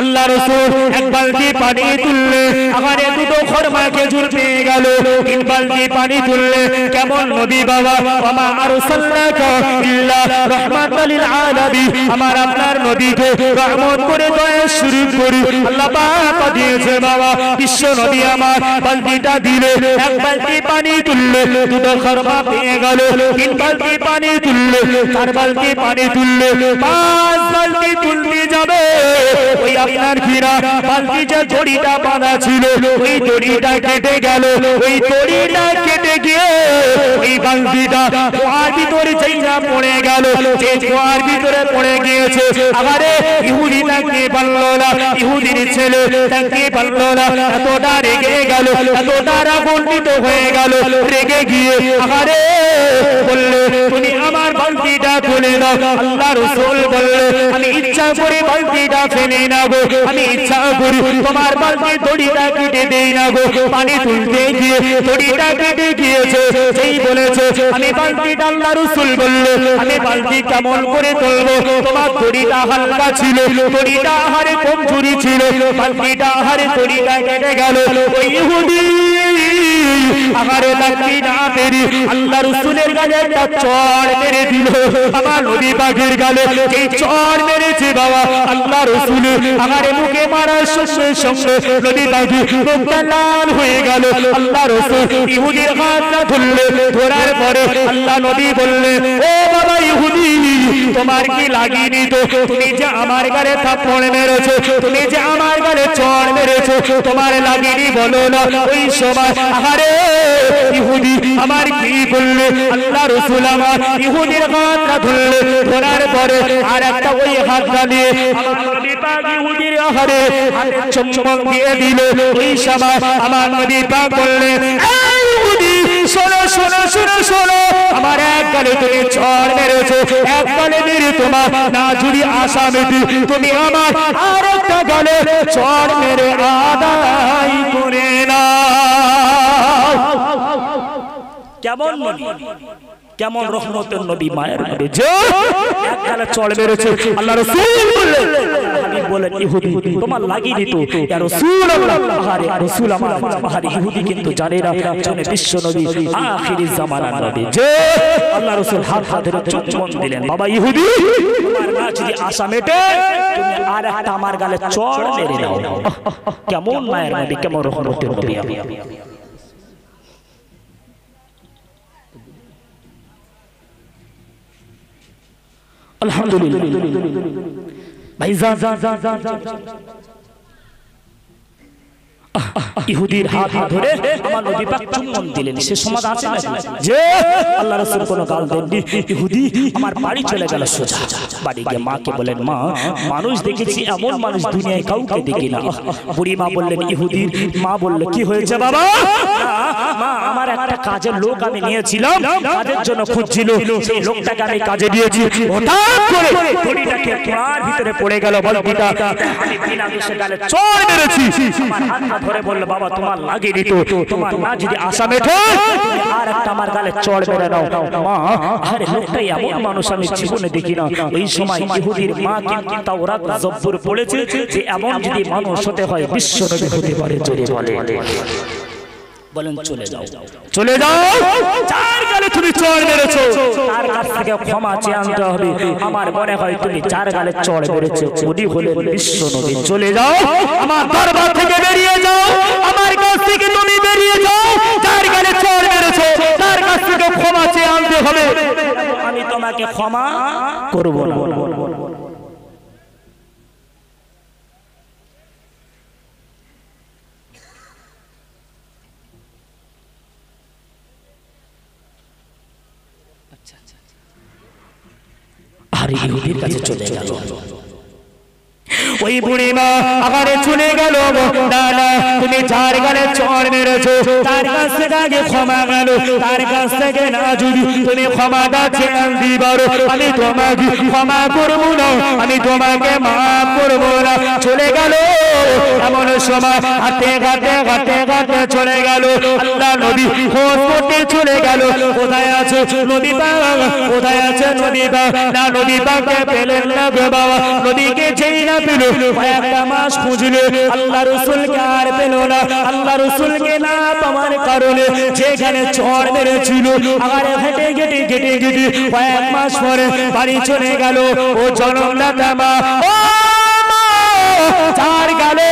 আল্লাহ রাসূল এক বালতি পানি তুললে আগারে দুটো খরমা খেজুর পেয়ে গেল। তিন বালতি পানি তুললে কেমন নবী বাবা ওমা আরসালনাকা ইল্লা রাহমাতাল লিল আলামিন আমার আপনার নবীকে রহমত করে দয়া শুরু করি আল্লাহ পাক দিয়েছে বাবা বিশ্ব নবী আমার বালতিটা দিলে এক বালতি পানি তুললে দুটো খরমা পেয়ে গেল। তিন বালতি পানি তুললে চার বালতি পানি তুললে পাঁচ বালতি তুলতে যাবে ওই আপনার ঘিরা বালতি যে দড়িটা বাঁধা ছিল ওই দড়িটা কেটে গেল। ওই দড়িটা কেটে গিয়ে ওই বালতিটা কুয়ার ভিতরে যাইয়া পড়ে গেল। যে কুয়ার ভিতরে পড়ে গিয়েছে আবারে ইহুদি তাকে পারলো না, ইহুদির ছেলে তাকে পারলো না, এতটা রেগে গেল, এতটা রাগান্বিত হয়ে গেল। রেগে গিয়ে আবারে বললে তুমি আমার বালতিটা খুলে দাও। আল্লাহ রাসূল বললে আমি ইচ্ছা করে বালতিটা ফেলে না গো, আমি ইচ্ছা করি তোমার বালতির দড়িটা কেটে দেই না গো। পানি তুলতে গিয়ে দড়িটা কেটে গিয়েছে। যেই বলেছে আমি বালতিটা আল্লাহ রাসূল বললে আমি বালতি কেমন করে তুলবো, তোমার দড়িটা হালকা ছিল, দড়িটা আহারে কমজোরি ছিল, বালতিটা আহারে দড়িটা কেটে গেল। ওই ইহুদি আহারে তাকি না পেরি আল্লাহ রাসূলের গালে একটা চড় মেরে দিল। আমার নবী পাকের গালে এই চড় মেরেছে বাবা আল্লাহ রাসূল আহারে মুখে মারার সঙ্গে সঙ্গে নবী পাকি মুখটা লাল হয়ে গেল। আল্লাহ রাসূল ইহুদির হাতটা ধরলে, ধরার পরে আল্লাহ নবী বললেন ও বাবা ইহুদি তোমার কি লাগেনি তো, তুমি যে আমার গালে থাপ্পড় মেরেছো, তুমি যে আমার গালে চড় মেরেছো তোমার লাগেনি বলো না। ওই সময় আহারে ইহুদি আমার কি বললে আল্লাহ রাসূল আমার ইহুদির হাতটা ধরলে, ধরার পরে আর একটা ওই হাতটা নিয়ে আমার নবী পাক ইহুদির আহারে হাতে চুম্বন দিয়ে দিল। ওই সময় আমার নবী পাক বললেন এই ইহুদি শোনো শোনো শোনো শোনো আমার এক গালে তুমি চড় মেরেছো, এক গালে মেরে তোমার না জুড়ি আসামিটি তুমি আমার আর একটা গালে চড় মেরে আদায় করে নাও। কেমন নবী, কেমন রহমতের নবী, মায়ের নবী যে এক গালে চড় মেরেছে। আল্লাহ রাসূল বললেন হাবিব বলেন ইহুদি তোমার লাগেনি তো ইয়া রাসূলুল্লাহ। আরে রাসূল আমার আরে ইহুদি কিন্তু জানে না জানে বিশ্ব নবী আখিরি জামানার নবী যে আল্লাহ রাসূল হাত ধরে চুম্বন দিলেন বাবা ইহুদি তোমার না যদি আশা মেটে তুমি আর একটা আমার গালে চড় মেরে নাও। কেমন মায়ের নবী, কেমন রহমতের নবী। আলহামদুলিল্লাহ ভাইজান ইহুদির হাত ধরে আমার নবী পাক চুম্বন দিলেন। সে সমাজ আছে না যে আল্লাহ রাসূল কোনো গাল দেননি। ইহুদি আমার বাড়ি চলে গেল সোজা। বাড়ি গিয়ে মাকে বলেন মা মানুষ দেখেছি এমন মানুষ দুনিয়ায় কাউকে দেখি না। বুড়ি মা বললেন ইহুদির মা বলল কি হয়েছে বাবা? মা আমার একটা কাজের লোক আমি নিয়েছিলাম, কাজের জন্য খুঁজছিল, সেই লোকটাকে আমি কাজে দিয়েছি, হঠাৎ করে দড়িটাকে কুয়ার ভিতরে পড়ে গেল, বালতিটা আমি বিনা দোষে গালে চড় মেরেছি। আমার হাতটা ধরে বলল বাবা তোমার লাগেনি তো, তোমার না যদি আশা মেটে তুমি আর একটা আমার গালে চড় মেরে নাও। মা আরে লোকটাই এমন মানুষ আমি জীবনে দেখি না। এই সময় ইহুদির মা কিন্তু তাওরাত জব্বুর পড়েছে যে এমন যদি মানুষ হতে হয় বিশ্ব নবী হতে পারে। জোরে বলে বলেন চলে যাও, চলে যাও, যার গালে তুমি চড় মেরেছো তার কাছ থেকে ক্ষমা চেয়ে আনতে হবে। আমার মনে হয় তুমি যার গালে চড় মেরেছো উনি হলেন বিশ্ব নবী। চলে যাও, আমার দরবার থেকে বেরিয়ে যাও, আমার কাছ থেকে তুমি বেরিয়ে যাও। যার গালে চড় মেরেছো তার কাছ থেকে ক্ষমা চেয়ে আনতে হবে, আমি তোমাকে ক্ষমা করব না। ইহুদির কাছে চলে গেল। ওই বুড়ি মা আগারে চলে গেল, না না তুমি যার গালে চড় মেরেছো তার কাছ থেকে আগে ক্ষমা গেল, তার কাছ থেকে না যদি তুমি ক্ষমাটা চেয়ে আনতে পারো আমি তোমাকে ক্ষমা করবো না, আমি তোমাকে মাফ করবো না। চলে গেল এমন সময় হাতে ঘাটে ঘাটে ঘাটে চলে গেল আল্লাহ নবী খোঁজ করতে চলে গেল কোথায় আছে নবী পাক কোথায় আছে নবী পাক না নবী পাককে পেলেন না গো বাবা নবীকে যেই না পেল কয়েকটা মাস খুঁজলো আল্লাহ রাসূলকে আর পেল না আল্লাহ রাসূলকে না পাওয়ার কারণে যেখানে চড় মেরেছিল আগারে হেঁটে হেঁটে হেঁটে হেঁটে কয়েক মাস পরে বাড়ি চলে গেল ও জনমদাতা মা চার গালে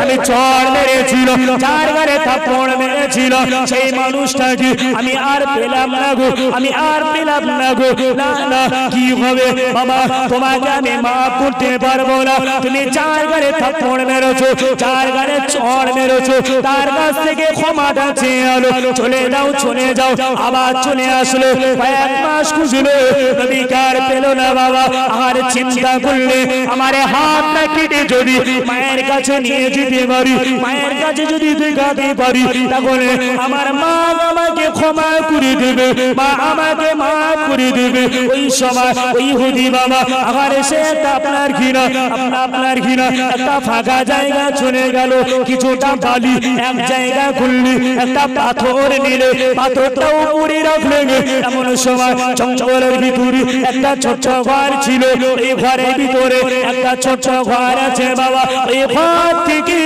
আমি চড় মেরেছিল চার গালে থাপ্পড় মেরেছিল সেই মানুষটাকে আমি আর পেলাম না গো আমি আর পেলাম না গো না না কি হবে বাবা তোমাকে আমি মাফ করতে পারবো না তুমি চার গালে থাপ্পড় মেরেছো চার গালে চড় মেরেছো তার কাছ থেকে ক্ষমাটা চেয়ে আলো চলে যাও আবার চলে আসলো কয়েক মাস খুঁজলো নবী কার পেল না বাবা আর চিন্তা করলে আমার হাতটা কেটে যদি মায়ের কাছে নিয়ে যেতে পারি মায়ের কাছে যদি দেখাতে পারি তাহলে আমার মা আমাকে ক্ষমা করে দেবে মা আমাকে মাফ করে দেবে ওই সময় ওই ইহুদি বাবা আবার এসে একটা আপনার ঘৃণা একটা ফাঁকা জায়গা চলে গেল কিছুটা বালি এক জায়গা খুললি একটা পাথর নিলে পাথরটা উপরে রাখলেন এমন সময় জঙ্গলের ভিতরে একটা ছোট্ট ঘর ছিল এই ঘরের ভিতরে একটা ছোট্ট ঘর আছে বাবা এই ঘর থেকে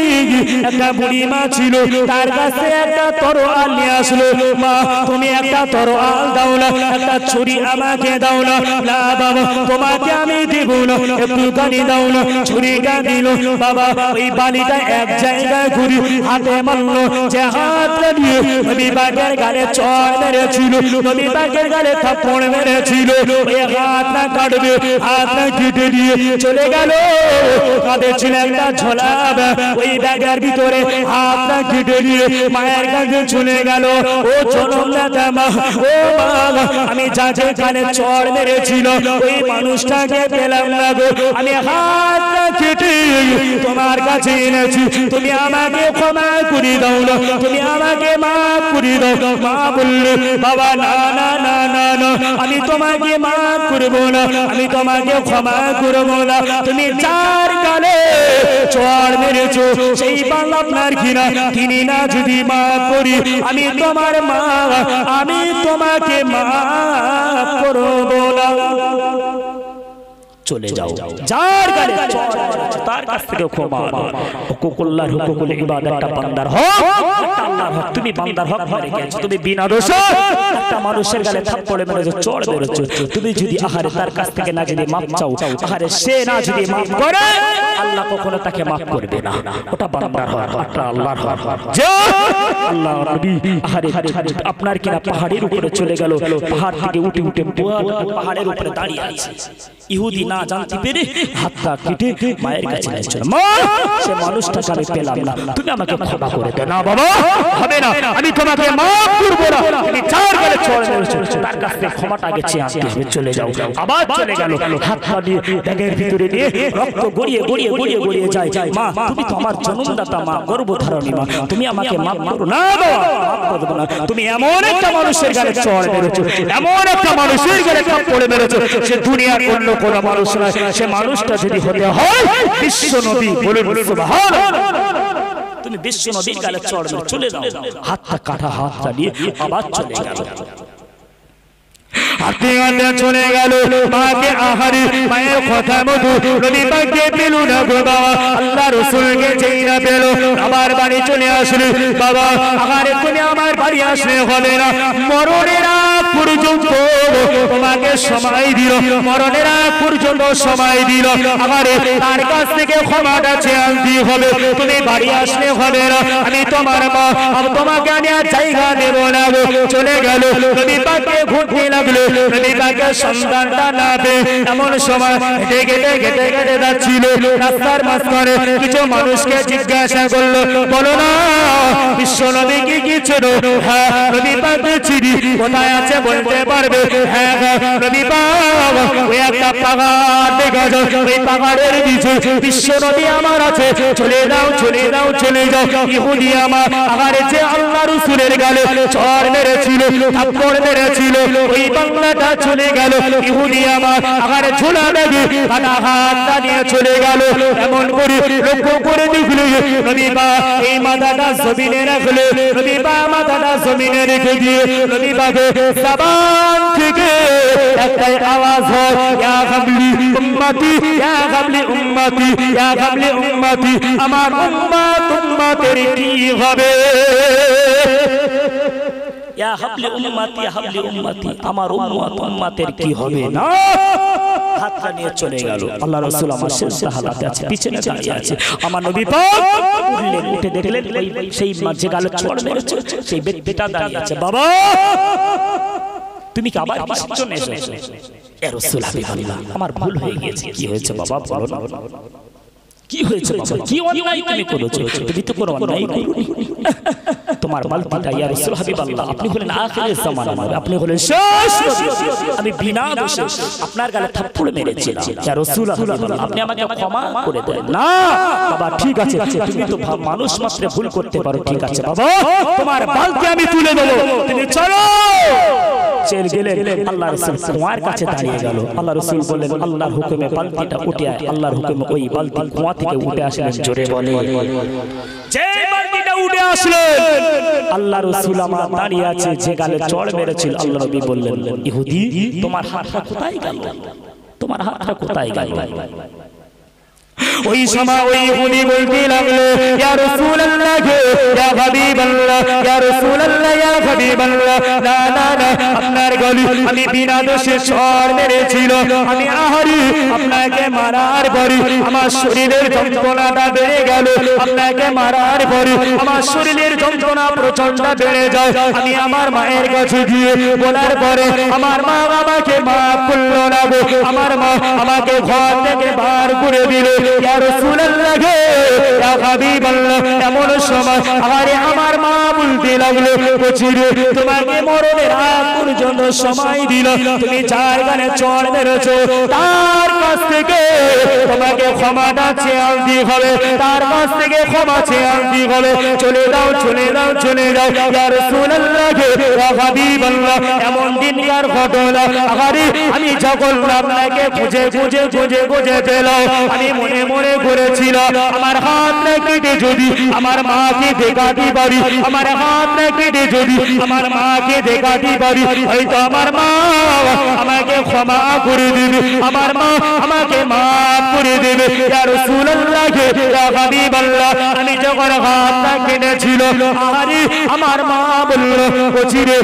একটা বুড়ি মা ছিল তার কাছে একটা তরোয়াল নিয়ে আসলো মা তুমি একটা তরোয়াল দাও না একটা ছুরি আমাকে দাও না না বাবা তোমাকে আমি দেব না একটুখানি দাও না ছুরিটা দিল বাবা ওই বালিটা এক জায়গায় ঘুরি হাতে মারলো যে হাতটা দিয়ে নবী পাকের গালে চড় মেরেছিল নবী পাকের গালে থাপ্পড় মেরেছিল ওই হাতটা কাটবে হাতটা কেটে দিয়ে চলে গেল কাঁধে ছিল একটা ঝোলা ওই ব্যাগের ভিতরে হাতটা কেটে দিয়ে মায়ের কাছে চলে গেল ও জনমদাতা মা ও মা আমি যাকে গালে চড় মেরেছিল ওই মানুষটাকে পেলাম না গো আমি হাতটা কেটে তোমার কাছে এনেছি তুমি আমাকে ক্ষমা করে দাও না তুমি আমাকে মাফ করে দাও মা বলল বাবা না না না না না আমি তোমাকে মাফ করব না আমি তোমাকে ক্ষমা করব না তুমি চার গালে চড় মেরেছো সেই বাল আপনার ঘৃণা তিনি না যদি মাফ করি আমি তোমার মা আমি তোমাকে মাফ করব না চলে যাও যার গালে তার কাছ থেকে ক্ষমা হুকুকুল্লাহর হুকুকুল ইবাদতটা বান্দার হক আল্লাহর হক তুমি বান্দার হক মেরে গেছো তুমি বিনা দোষে একটা মানুষের গালে থাপ্পড় মেরেছো চড় মেরেছো তুমি যদি আহারে তার কাছ থেকে না যদি মাপ চাও আহারে সে না যদি মাপ করে আল্লাহ কখনো তাকে মাফ করবে না ওটা বান্দার হক ওটা আল্লাহর হক যে আল্লাহ নবী আহারে আপনার কিনা পাহাড়ের উপরে চলে গেল পাহাড় থেকে উঠে উঠে পাহাড়ের উপরে দাঁড়িয়ে আছে ইহুদি না জানতে পেরে হাতটা কেটে মায়ের কাছে নিয়েছিল মা সে মানুষটাকে আমি পেলাম না তুমি আমাকে ক্ষমা করে দাও না বাবা হবে না আমি তোমাকে মাফ করব না তুমি চার গালে চড় মেরেছো তার কাছ থেকে ক্ষমাটা গেছে আনতে হবে চলে যাও আবার চলে গেল হাতটা দিয়ে ব্যাগের ভিতরে নিয়ে রক্ত গড়িয়ে গড়িয়ে গড়িয়ে গড়িয়ে যায় মা তুমি তো আমার জন্মদাতা মা গর্ভধারণী মা তুমি আমাকে মাফ করো না বাবা মাফ করব না তুমি এমন একটা মানুষের গালে চড় মেরেছো এমন একটা মানুষের গালে থাপ্পড় মেরেছো সে দুনিয়ার অন্য কোনো মানুষ নয় সে মানুষটা যদি হতে হয় বিশ্ব নবী বলুন সুবহানাল্লাহ তুমি বিশ্ব নবীর গালে চড় মেরে চলে যাও হাতটা কাটা হাতটা দিয়ে আবার চলে গেল হাতে হাতে চলে গেল মাকে আহারে মায়ের কথা মতো নবী পাককে পেল না গো বাবা আল্লাহ রাসূলকে যেই না পেল আবার বাড়ি চলে আসলে বাবা আহারে তুমি আমার বাড়ি আসলে হবে না মরণের আগ পর্যন্ত তোমাকে সময় দিল মরণের আগ পর্যন্ত সময় দিল আহারে তার কাছ থেকে ক্ষমাটা চেয়ে আনতে হবে তুমি বাড়ি আসলে হবে না আমি তোমার মা তোমাকে আমি আর জায়গা দেব না চলে গেল নবী পাককে ঘুরতে লাগলো নবী পাকের সন্তানটা না পেয়ে এমন সময় হেঁটে হেঁটে যাচ্ছিল রাস্তার মাঝখানে কিছু মানুষকে জিজ্ঞাসা করলো বলো না বিশ্ব নবী কি কিছু হ্যাঁ নবী পাকের চিঠি কোথায় আছে বলতে পারবে হ্যাঁ নবী পাক ওই একটা পাহাড় দেখা যায়, ওই পাহাড়ের নিচে বিশ্ব নবী আমার আছে, চলে যাও চলে যাও চলে যাও। ইহুদি আমার আহারে যে আল্লাহ রাসূলের গালে চড় মেরেছিল, থাপ্পড় মেরেছিল, ওই বাংলাটা চলে গেল। ইহুদি আমার আহারে ঝোলা লাগে কাটা হাতটা নিয়ে চলে গেল। এমন করে লক্ষ্য করে দেখল নবী পাক এই মাথাটা জমিনে রাখলো, নবী পাক মাথাটা জমিনে রেখে দিয়ে নবী পাকের জবান থেকে একটাই আওয়াজ হয়, ইয়া গাবলি উম্মতি ইয়া গাবলি উম্মতি ইয়া গাবলি উম্মতি, আমার উম্মত উম্মতের কি হবে? ইয়া হাবলি উম্মতি ইয়া হাবলি উম্মতি, আমার উম্মত উম্মতের কি হবে না। হাতটা নিয়ে চলে গেল। আল্লাহ রাসূল আমার শেষটা হালাতে আছে, পিছনে দাঁড়িয়ে আছে। আমার নবী পাক উঠলেন, উঠে দেখলেন সেই মাঝে গালে চড় মেরেছে সেই ব্যক্তিটা দাঁড়িয়ে আছে। বাবা তুমি কি আবার কিসের জন্য এসেছো? ইয়া রাসূল হাবিবাল্লাহ আমার ভুল হয়ে গিয়েছে। কি হয়েছে বাবা বলো না, কি হয়েছে বাবা? কি অন্যায় তুমি করেছো? তুমি তো কোনো অন্যায় করোনি। তোমার বালতিটা ইয়া রাসূল হাবিবাল্লাহ, আপনি হলেন আখিরের জামানার নবী, আপনি হলেন শেষ নবী। আমি বিনা দোষে আপনার গালে থাপ্পড় মেরেছিলাম। ইয়া রাসূল হাবিবাল্লাহ আপনি আমাকে ক্ষমা করে দেন। না বাবা ঠিক আছে, তুমি তো মানুষ মাত্র ভুল করতে পারো। ঠিক আছে বাবা, তোমার বালতি আমি তুলে দেব, তুমি চলো। চলে গেলেন। আল্লাহ রাসূল কুয়ার কাছে দাঁড়িয়ে গেল। আল্লাহ রাসূল বললেন আল্লাহর হুকুমে বালতিটা উঠে আয়। আল্লাহর হুকুমে ওই বালতি কুয়া থেকে উঠে আসলেন। জোরে বলে যে বালতিটা উঠে আসলেন, আল্লাহ রাসূল আমার দাঁড়িয়ে আছে, যে গালে চড় মেরেছিল। আল্লাহ নবী বললেন ইহুদি তোমার হাতটা কোথায় গেল? তোমার হাতটা কোথায় গেল? ওই সময় ওই ইহুদি বলতে লাগলো ইয়া রাসূলুল্লাহ ইয়া হাবিবাল্লাহ ইয়া রাসূলুল্লাহ ইয়া হাবিবাল্লাহ, না না না আপনার গলি আমি বিনা দোষে চড় মেরেছিল। আমি আহারি আপনাকে মারার পরে আমার শরীরের যন্ত্রণাটা বেড়ে গেল। আপনাকে মারার পরে আমার শরীরের যন্ত্রণা প্রচন্ড বেড়ে যায়। আমি আমার মায়ের কাছে গিয়ে বলার পরে আমার মা আমাকে মাফ করলো না গো। আমার মা আমাকে ঘর থেকে বার করে দিল। ইয়া রাসূলুল্লাহ ইয়া হাবিবাল্লাহ এমন সময় আরে আমার মা বলতে লাগলো কচিরে তোমাকে মরণের আগ পর্যন্ত সময় দিল, তুমি যার গানে চড় মেরেছো তার কাছ থেকে তোমাকে ক্ষমাটা চেয়ে আনতে হবে, তার কাছ থেকে ক্ষমা চেয়ে আনতে হবে। চলে যাও চলে যাও চলে যাও। ইয়া রাসূলুল্লাহ ইয়া হাবিবাল্লাহ এমন দিনকার ঘটনা আরে আমি যখন আপনাকে খুঁজে খুঁজে খুঁজে খুঁজে পেলাম, আমি মনে মনে করেছিল আমার হাত না কেটে যদি আমার মাকে দেখাতে পারি, আমার হাত না কেটে যদি আমার মাকে দেখাতে পারি, হয়তো আমার মা আমাকে ক্ষমা করে দেবে, আমার মা আমাকে মাফ করে দেবে। ইয়া রাসূলুল্লাহ ইয়া হাবিবাল্লাহ আমি যখন হাতটা কেটেছিল আরে আমার মা বলল কচিরে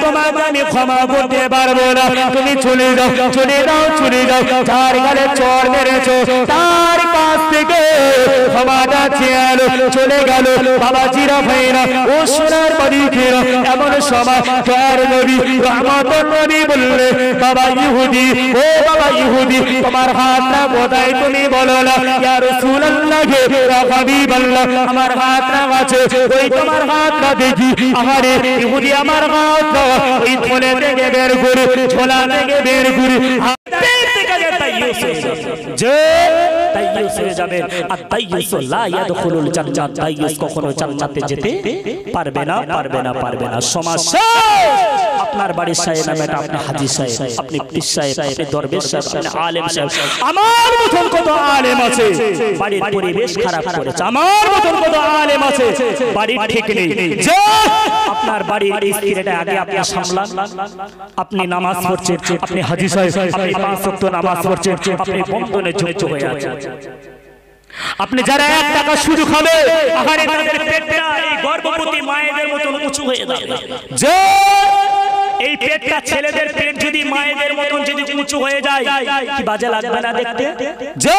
তোমাকে আমি ক্ষমা করতে পারবো না, তুমি চলে যাও চলে যাও চলে যাও। যার গালে চড় মেরেছো তার কাছ থেকে ক্ষমাটা চেয়ে চলে গেল। বাবাজিরা ভাইরা ও সোনার বাড়িরা এমন সময় দয়ার নবী রহমতের নবী বললে বাবা ইহুদি ও বাবা ইহুদি তোমার হাতটা কোথায় তুমি বলো না। ইয়া রাসূলুল্লাহ ইয়া হাবিবাল্লাহ আমার হাতটা আছে, ওই তোমার হাতটা দেখি। আহারে ইহুদি আমার হাতটা ওই থলে থেকে বের করে ঝোলা থেকে বের করে কখনো জান্নাতে যেতে পারবে না পারবে না পারবে না। সমাজ আপনার বাড়ির সাহেব নামে আপনি হাজী সাহেব, আপনি পীর সাহেব, আপনি দরবেশ সাহেব, আপনি আলেম সাহেব, আমার মতন কত আলেম আছে বাড়ির পরিবেশ খারাপ করেছে, আমার মতন কত আলেম আছে বাড়ি ঠিক নেই। আপনার বাড়ির স্ত্রীটা আগে আপনি সামলান, আপনি নামাজ পড়ছেন, আপনি হাজী সাহেব, আপনি পাঁচ ওয়াক্ত নামাজ পড়ছেন, আপনি বন্ধনে যুক্ত হয়ে আছেন। আপনি যারা 1 টাকা সুযোগ হবে আহারে তাদের পেটটা এই গর্ভবতী মায়েদের মতন উঁচু হয়ে যাবে। যে এই পেটটা ছেলেদের পেট যদি মায়েদের মতন যদি উঁচু হয়ে যায় কি বাজে লাগবে না দেখতে? যে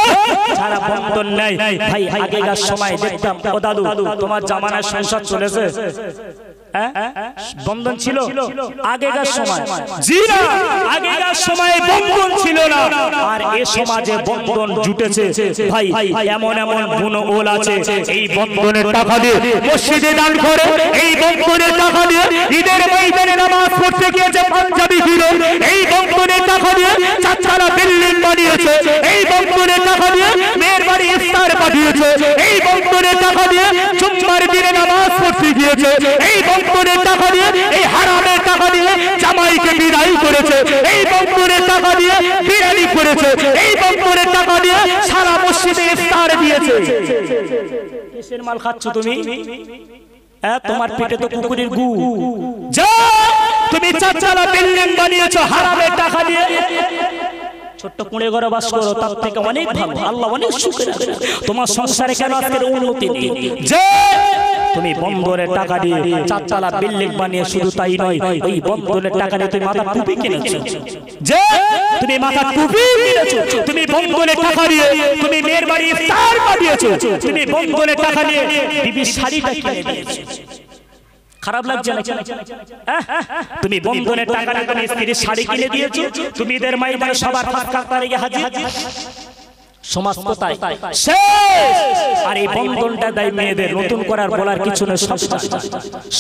যারা বন্ধন নাই ভাই আগেকার সময় দেখতাম ও দাদু তোমার জামানায় সংসার চলেছে বন্ধন ছিল আগেকার সময়? জি না, আগেকার সময়ে বন্ধন ছিল না, আর এ সমাজে বন্ধন জুটেছে ভাই। এমন এমন বুনো ওল আছে এই বন্ধনের টাকা দিয়ে মসজিদে দান করে, এই বন্ধনের টাকা দিয়ে ঈদের ময়দানে নামাজ পড়তে গিয়েছে পাঞ্জাবি কিলো, এই বন্ধনের টাকা দিয়ে চারতলা বিল্ডিং বানিয়েছে, এই বন্ধনের টাকা দিয়ে মেয়ের বাড়ি ইফতার পাঠিয়েছে, এই বন্ধনের টাকা দিয়ে জুম্মার দিনে নামাজ পড়তে গিয়েছে, এই বন্ধনের টাকা দিয়ে এই হারামের টাকা দিয়ে জামাইকে বিদায় করেছে, এই বন্ধনের টাকা দিয়ে বিরিয়ানি করেছে, এই বন্ধনের টাকা দিয়ে সারা মসজিদে ইফতার দিয়েছে। কিসের মাল খাচ্ছ তুমি? তোমার পেটে তো কুকুরের গু। যা, তুমি চারতলা বিল্ডিং বানিয়েছো হারামের টাকা দিয়ে। ছোট্ট কুঁড়ে ঘরে বাস করো, তার থেকে অনেক ভালো, আল্লাহ অনেক সুখে রাখে। তোমার সংসারে কেন আজকের উন্নতি নেই? যে তুমি বন্ধনের টাকা দিয়ে চারতলা বিল্ডিং বানিয়ে, শুধু তাই নয়, ওই বন্ধনের টাকা দিয়ে তুমি মাথা টুপি কিনেছো। যে তুমি মাথা টুপি কিনেছো, তুমি বন্ধনের টাকা দিয়ে তুমি মেয়ের বাড়ি ইফতার বানিয়েছো, তুমি বন্ধনের টাকা দিয়ে বিবি শাড়িটা কিনে দিয়েছো। খারাপ লাগছে না? তুমি বন্ধনের টাকা দিয়ে তুমি স্ত্রীর শাড়ি কিনে দিয়েছো, তুমি এদের ময়দানে সবার কাতারে হাজির। সমাজ কোথায় শেষ? আর এই বন্ধনটা দেয় মেয়েদের, নতুন করার বলার কিছু নেই,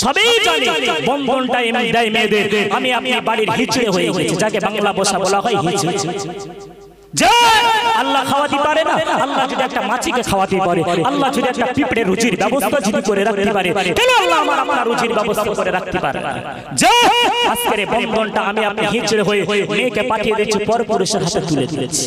সবই জানি। বন্ধনটা এমনি দেয় মেয়েদের। আমি বাড়ির হিচড়ে হয়ে গেছি, যাকে বাংলা ভাষা বলা হয় হিচড়ে। যে আল্লাহ খাওয়াতে পারে না? আল্লাহ যদি একটা মাছিকে খাওয়াতে পারে, আল্লাহ যদি একটা পিঁপড়ে রুজির ব্যবস্থা যদি করে রাখতে পারে, কেন আল্লাহ আমার আপনার রুজির ব্যবস্থা করে রাখতে পারে না? যে আজকের বন্ধনটা আমি আপনি হিচড়ে হয়ে মেয়েকে পাঠিয়ে দিচ্ছি, পরপুরুষের হাতে তুলে দিয়েছি।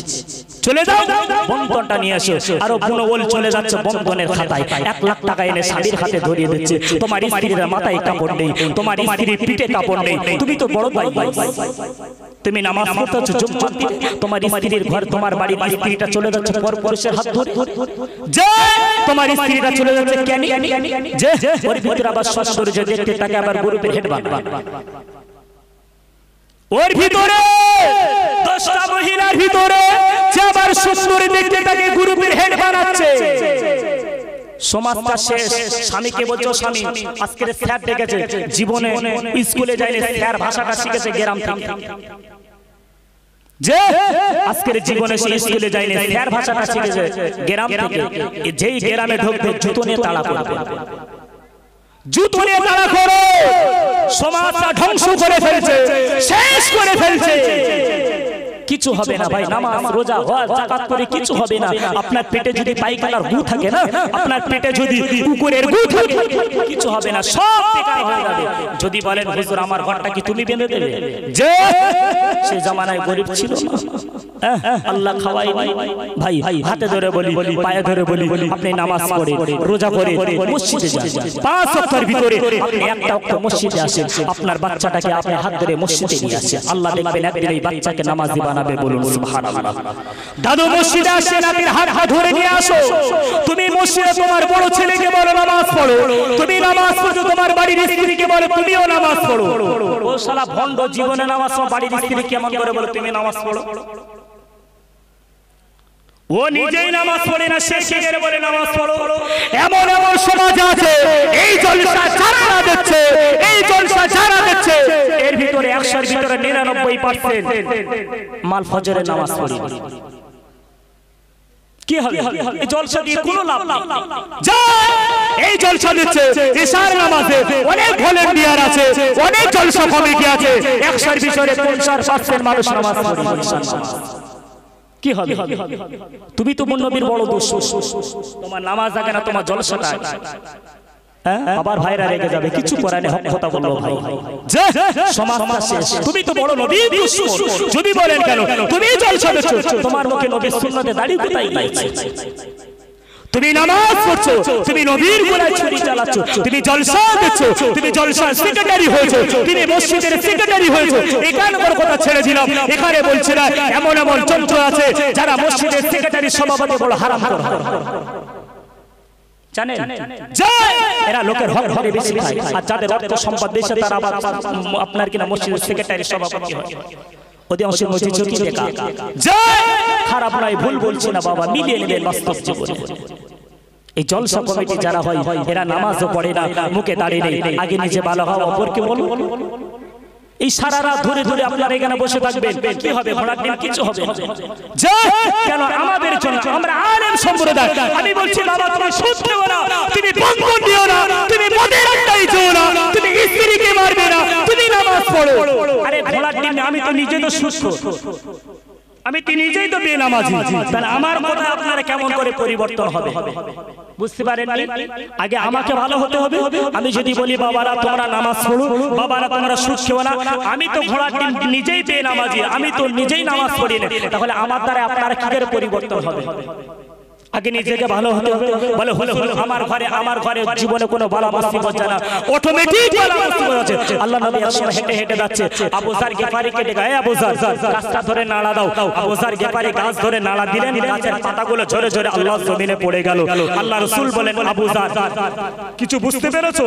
চলে যাও, বন্ধনটা নিয়ে এসো। আরো বুনো ওল চলে যাচ্ছে বন্ধনের খাতায়, 1 লাখ টাকা এনে স্বামীর হাতে ধরিয়ে দিচ্ছে। তোমার স্ত্রীর মাথায় কাপড় নেই, তোমার স্ত্রীর পিঠে কাপড় নেই, তুমি তো বড় ভাই। তুমি নামাজ পড়তেছো জুম্মার দিনে, তোমার স্ত্রীর ঘর, তোমার বাড়ি, স্ত্রীটা চলে যাচ্ছে পরপুরুষের হাত ধরে। যে তোমার স্ত্রীটা চলে যাচ্ছে কেন? যে ওর ভিতরে আবার সৌন্দর্য দেখতে তাকে আবার গ্রুপের হেড বানাবে। ওর ভিতরে 10টা মহিলার ভিতরে যে আবার সুন্দর দেখতে তাকে গ্রুপের হেড বানাচ্ছে। সমাজটা শেষ। স্বামীকে বলছো, স্বামী আজকের স্যার ডেকেছে, জীবনে স্কুলে যায়নি, স্যার ভাষাটা শিখেছে গ্রাম থেকে। যে আজকের জীবনে সে স্কুলে যায়নি, স্যার ভাষাটা শিখেছে গ্রাম থেকে। যেই গ্রামে ঢুকবে জুতো নিয়ে তাড়া করবে, জুতো নিয়ে তাড়া করো। সমাজটা ধ্বংস করে ফেলছে, শেষ করে ফেলছে। কিছু হবে না ভাই, নামাজ রোজা হজ যাকাত করে কিছু হবে না। আপনার পেটে যদি পায়খানার গু থাকে না, আপনার পেটে যদি কুকুরের গু থাকে, কিছু হবে না, সব বেকার হয়ে যাবে। যদি বলেন হুজুর আমার ঘরটা কি তুমি বেঁধে দেবে? যে সে জামানায় গরিব ছিল না, আল্লাহ খাওয়াই ভাই। হাতে ধরে বলি, পায়ে ধরে বলি, আপনি নামাজ পড়ে রোজা করে মসজিদে যান, 5 ওয়াক্তের ভিতরে আপনি একটা ওয়াক্ত মসজিদে আসেন, আপনার বাচ্চাটাকে আপনি হাত ধরে মসজিদে নিয়ে আসেন, আল্লাহ দেখবেন একদিন এই বাচ্চাকে নামাজি বানাবে। বলুন সুবহানাল্লাহ। দাদু মসজিদে আসেন, নাতির হাত ধরে নিয়ে আসো। তুমি মসজিদে তোমার বড় ছেলেকে বলো নামাজ পড়ো, তুমি নামাজ পড়ো, তোমার বাড়ির স্ত্রীকে বলো তুমিও নামাজ পড়ো। ও শালা ভণ্ড, জীবনে নামাজ পড়ো, বাড়ির স্ত্রী কেমন করে বলো তুমি নামাজ পড়ো? ও নিজেই নামাজ পড়ে না, সে কি করে বলে নামাজ পড়ো? এমন এমন সমাজ আছে, এই জলসা যারা দিচ্ছে, এই জলসা যারা দিচ্ছে, এর ভিতরে 100 এর ভিতরে 99% মাল ফজরে নামাজ পড়ে। কি হবে? এই জলসা দিয়ে কোনো লাভ নেই। যা এই জলসা দিচ্ছে, ইশার নামাজে অনেক ভলেন্টিয়ার আছে, অনেক জলসা কমিটি আছে, 100 এর ভিতরে 50% মানুষ নামাজ পড়ে। কি হবে? তুমি তো নবীর বড় দোষ, তোমার নামাজ আগে না, তোমার জলসাটা আগে। আবার ভাইরা রেগে যাবে, কিছু করার নেই, হক কথা বলবো ভাই। যে সমাজটা শেষ। তুমি তো বড় নবীর দুশমন, যদি বলেন কেন তুমি জলসা দিচ্ছ? তোমার মুখে নবীর সুন্নতে দাঁড়িয়ে কোথায় পাইছে? তুমি নামাজ পড়ছো, তুমি নবীর গোলায় ছুরি চালাচ্ছো, তুমি জলসা দিচ্ছ, তুমি জলসার সেক্রেটারি হয়েছো, তুমি মসজিদের সেক্রেটারি হয়েছো। এখানকার কথা ছেড়ে দিলাম, এখানে বলছিলাম এমন এমন যন্ত্র আছে যারা মসজিদের সেক্রেটারি সভাপতি বড় হারাম করে জানেন। এরা লোকের হক ধরে বেশি খায়, আর যাদের অর্থ সম্পদ বেশি তারা আবার আপনার কিনা মসজিদের সেক্রেটারি সভাপতি হয়। অধিকাংশের মসজিদ চোখে দেখা। খারাপ নয়, ভুল বলছি না বাবা, মিলিয়ে নেবেন বাস্তব জীবনে। এই জলসা কমিটি যারা হয় এরা নামাজও পড়ে না, মুখে দাঁড়িয়ে নেই, আগে নিজে ভালো হও অপরকে বলো। এই সারা রাত ধরে ধরে আপনারা এখানে বসে থাকবেন, কি হবে? ঘোড়ার ডিম কিছু হবে না। কেন? আমাদের জন্য, আমরা আলেম সম্প্রদায়। আমি বলছি বাবা, তুমি সুদ দিও না, তুমি বন্ধন দিও না, তুমি মদের আড্ডায় যেও না, তুমি স্ত্রীকে মারবে না, তুমি নামাজ পড়ো। আরে ঘোড়ার ডিম, আমি তো নিজে তো সুস্থ, আমি তো নিজেই তো বেনামাজি, তাহলে আমার কথা আপনারা কেমন করে পরিবর্তন হবে? বুঝতে পারেন? আগে আমাকে ভালো হতে হবে। আমি যদি বলি বাবারা তোমরা নামাজ পড়ো, বাবারা তোমরা সুদ খেও না, আমি তো ঘোড়ার ডিম নিজেই বেনামাজি, আমি তো নিজেই নামাজ পড়ি না, তাহলে আমার দ্বারা আপনারা কি করে পরিবর্তন হবে? আগে নিজেকে ভালো হতে হবে। বলে হলো আমার ঘরে জীবনে কোনো বালা মুসিবত যায় না, অটোমেটিক বালা মুসিবত আছে। আল্লাহ নবী একসময় হেঁটে হেঁটে যাচ্ছে, আবু যার গিফারিকে ডেকে, এই আবু যার গাছটা ধরে নাড়া দাও। আবু যার গিফারি গাছ ধরে নাড়া দিলেন, গাছের পাতাগুলো ঝরে ঝরে আল্লাহর জমিনে পড়ে গেল। আল্লাহ রাসূল বলেন, আবু যার কিছু বুঝতে পেরেছো?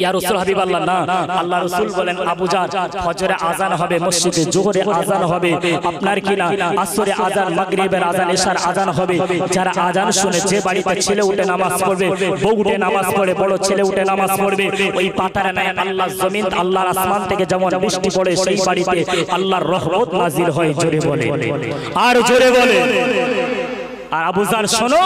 ইয়া রাসূল হাবিবাল্লাহ, না। আল্লাহ রাসূল বলেন, আবু যার ফজরে আযান হবে, মসজিদে জোহরে আযান হবে, আপনার কি না আসরে আযান, মাগরিবের আযান, ইশার আযান হবে। যারা আযান শুনে, যে বাড়িতে ছেলে উঠে নামাজ পড়বে, বউ উঠে নামাজ পড়ে, বড় ছেলে উঠে নামাজ পড়বে, ওই পাতারে নাই আল্লাহর জমিন, আল্লাহর আসমান থেকে যেমন বৃষ্টি পড়ে, সেই বাড়িতে আল্লাহর রহমত নাজিল হয়। জোরে বলে, আর জোরে বলে। আর আবু যার শোনো,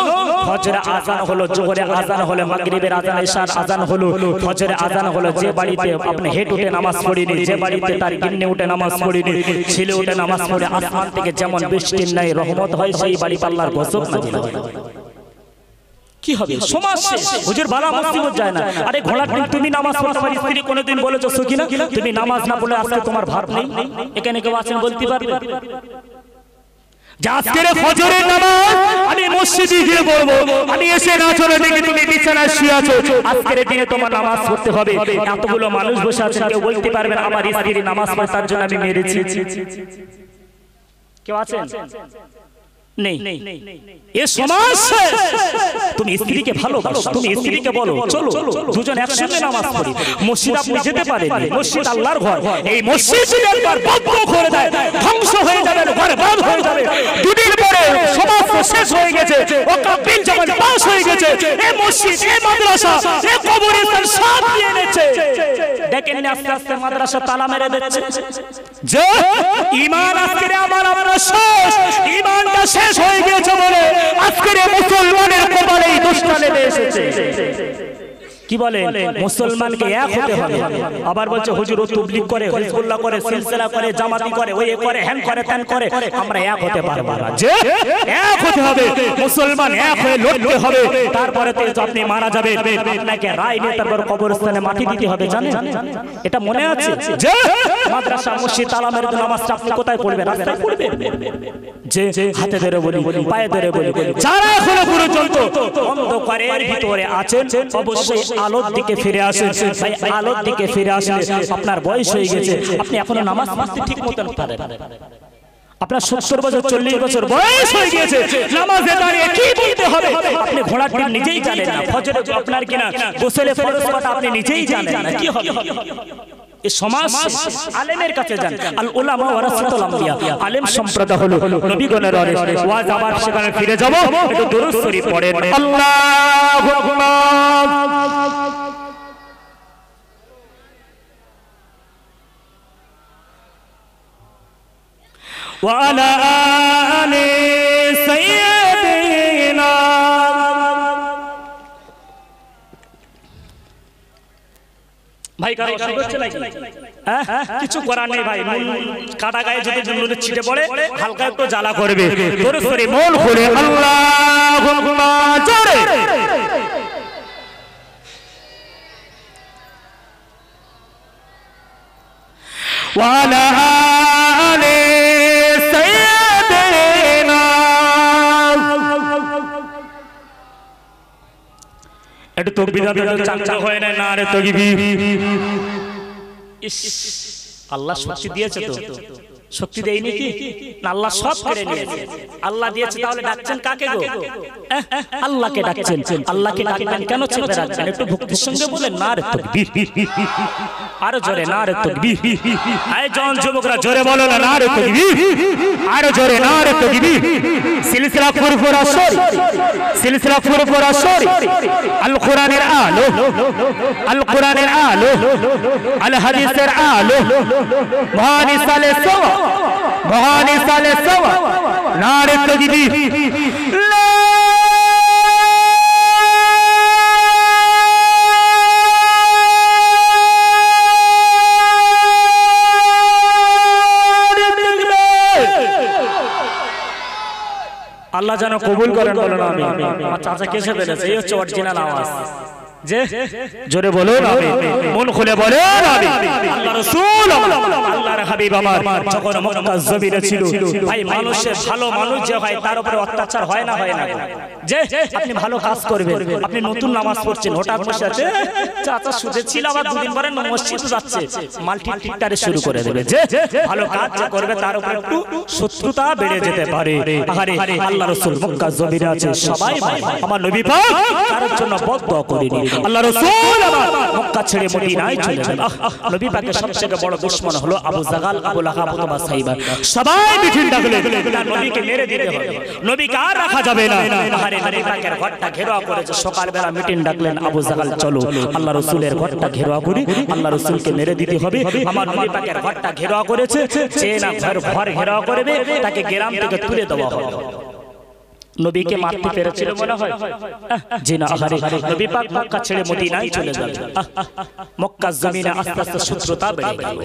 ফজরে আযান হলো, জোহরে আযান হলো, মাগরিবের আযান, ইশার আযান হলো, ফজরে আযান হলো। যে বাড়িতে আপনি হেড উঠে নামাজ পড়িনি, যে বাড়িতে তার গিন্নি উঠে নামাজ পড়িনি, ছেলে উঠে নামাজ পড়ে, আসমান থেকে যেমন বৃষ্টির নাই রহমত হয়, সেই বাড়িতে আল্লাহর গজব নাজিল হয়। কি হবে? সমাজ হুজুর বালা মুসিবত যায় না। আরে ঘোড়ার ডিম, তুমি নামাজ পড়ো, তোমার স্ত্রী কোনোদিন বলেছো সকিনা তুমি নামাজ না পড়লে আজকে তোমার ভাত নেই? এখানে কেউ আছেন বলতে পারবে? আজকের ফজরের নামাজ আমি মসজিদে গিয়ে পড়বো, আমি এসে না চলে দেখি তুমি বিছানায় শুয়ে আছো, আজকের দিনে তোমার নামাজ পড়তে হবে। এতগুলো মানুষ বসে আছেন, কেউ বলতে পারবে না আমার স্ত্রী নামাজ পড়ে তার জন্য আমি মেরেছি? কেউ আছেন? নেই। এ সমাজ, তুমি স্ত্রীকে ভালোবাসো, তুমি স্ত্রীকে বলো চলো দুজন একসঙ্গে নামাজ পড়ি। মসজিদ আপনি যেতে পারেন, মসজিদ আল্লাহর ঘর, এই মসজিদ যদি একবার বন্ধ করে দেয় ধ্বংস হয়ে যাবে, ঘর বন্ধ হয়ে যাবে। দুদিন পরে সমাজ শেষ হয়ে গেছে, ওয়াকাবিল যখন পাস হয়ে গেছে, এই মসজিদ, এই মাদ্রাসা, এই কবরস্থান সব নিয়ে এনেছে। দেখেন আস্তে আস্তে মাদ্রাসা তালা মেরে দিচ্ছে। যে ঈমান আজকে আমার আমরা শেষ, ঈমানটা শেষ হয়ে গেছে বলে আজকের মুসলমানের কপালে দোষটা নেমে এসেছে। কি বলে? মুসলমানকে এক হতে হবে। আবার বলছে হুজুর ও তাবলীগ করে, হিজবুল্লাহ করে, সিলসিলা করে, জামাতি করে, ওই করে, হ্যান করে, ত্যান করে, আমরা এক হতে পারবো না। যে এক হতে হবে, মুসলমান এক হয়ে লড়তে হবে, তারপরে তো আপনি মারা যাবে, আপনাকে রায় নিয়ে তারপর কবরস্থানে মাটি দিতে হবে, জানেন? এটা মনে আছে? যে মাদ্রাসা, মসজিদ, তালামের নামাজটা আপনি কোথায় পড়বেন? রাস্তায় পড়বেন? যে হাতে ধরে বলি, পায়ে ধরে বলি, যারা এখনো পর্যন্ত অন্ধকারের ভিতরে আছেন অবশ্যই আলোর দিকে ফিরে আসেন। ভাই আলোর দিকে ফিরে আসলে আপনার বয়স হয়ে গেছে, আপনি এখনো নামাজ পড়তে ঠিক মতন পারেন। আপনার 70 বছর 40 বছর বয়স হয়ে গিয়েছে, নামাজে দাঁড়িয়ে কি বলতে হবে আপনি ঘোড়ার ডিম নিজেই জানেন না। ফজরে আপনার কিনা গোসলে ফরজ কথা আপনি নিজেই জানেন না, কি হবে? এই সমাজ আলেমের কাছে যান। আল উলামা ওয়ারাসাতুল আমবিয়া, আলেম সম্প্রদায় হলো নবীগণের ওয়ারিস। ওয়াজ আবার সেখানে ফিরে যাব, একটু দুরূদ শরীফ পড়েন। আল্লাহু আকবার। ওয়া আলা আলি সাইয়্যিদিনা। ভাই কারো অসুবিধা হচ্ছে নাকি? কিছু করার নেই ভাই, কাটা গায়ে যদি নুনের ছিটে পড়ে হালকা একটু জ্বালা করবে। জোরে সরে মন খুলে আল্লাহু আকবার জোরে। ওয়া আলা আলি সাইয়্যিদিনা। একটু তাকবীর দিলে চাকচাক হয় না? না রে তাকবীর। ইস, আল্লাহ শক্তি দিয়েছে তো, শক্তি দেয়নি কি না আল্লাহ সব কেড়ে নিয়েছে আল্লাহ দিয়েছে তাহলে ডাকছেন কাকে গো আল্লাহকে ডাকছেন আল্লাহকে ডাকবেন কেন চেপে রাখছেন একটু ভক্তির সঙ্গে বলেন না রে তাকবীর আরো জোরে না রে তাকবীর এই জন যুবকরা জোরে বলো না রে তাকবীর আরো জোরে না রে তাকবীর সিলসিলা ফুরফুরা শরী সিলসিলা ফুরফুরা শরী আল কোরআনের আলো আল কোরআনের আলো আল হাদিসের আলো মহান ইসালে সওয়া মহান ইসালে সওয়া না রে তাকবীর আল্লাহ যেন কবুল করেন বলেন আমিন আমার চাচা কেসে ফেলেছে এই হচ্ছে অরিজিনাল আওয়াজ যে জোরে বলুন আমিন মন খুলে বলেন আমিন আল্লাহ রাসূল আল্লাহর হাবিব আমার যখন মক্কা জমিনে ছিল ভাই মানুষের ভালো মানুষ যে হয় তার উপরে অত্যাচার হয় না যে আপনি ভালো কাজ করবেন আপনি নতুন নামাজ পড়ছেন হঠাৎ বসে আছে চাচা শুতে ছিল আবার দুদিন পরে মসজিদে যাচ্ছে মাল্টি টিকটারে শুরু করে দেবে যে ভালো কাজ যে করবে তার উপরে একটু শত্রুতা বেড়ে যেতে পারে আরে আল্লাহ রাসূল মক্কা জমিনে আছে সবাই আমার নবী পাক তার জন্য বদদুয়া করেনি আল্লাহ রাসূল মক্কা ছেড়ে মদিনায় চলে গেল নবী পাকের সবথেকে বড় দুশমন হলো আবু জাগাল আবু লাহাব উতবা সাইবা সবাই মিছিল ডাকলেন নবীকে মেরে দিতে হবে নবীকে আর রাখা যাবে না আরে নবী পাকের ঘরটা ঘেরাও করেছে সকাল বেলা মিটিং ডাকলেন আবু জাগাল চলো আল্লাহ রাসূলের ঘরটা ঘেরাও করি আল্লাহ রাসূলকে মেরে দিতে হবে আমার নবী পাকের ঘরটা ঘেরাও করেছে যে না ঘর ঘেরাও করবে তাকে গ্রাম থেকে তুলে দেওয়া হবে নবীকে মারতে পেরেছিল মনে হয় জি না আরে নবী পাক মক্কা ছেড়ে মদিনায় চলে যাবে মক্কা জমিনে আস্তে আস্তে শত্রুতা বেড়ে গেল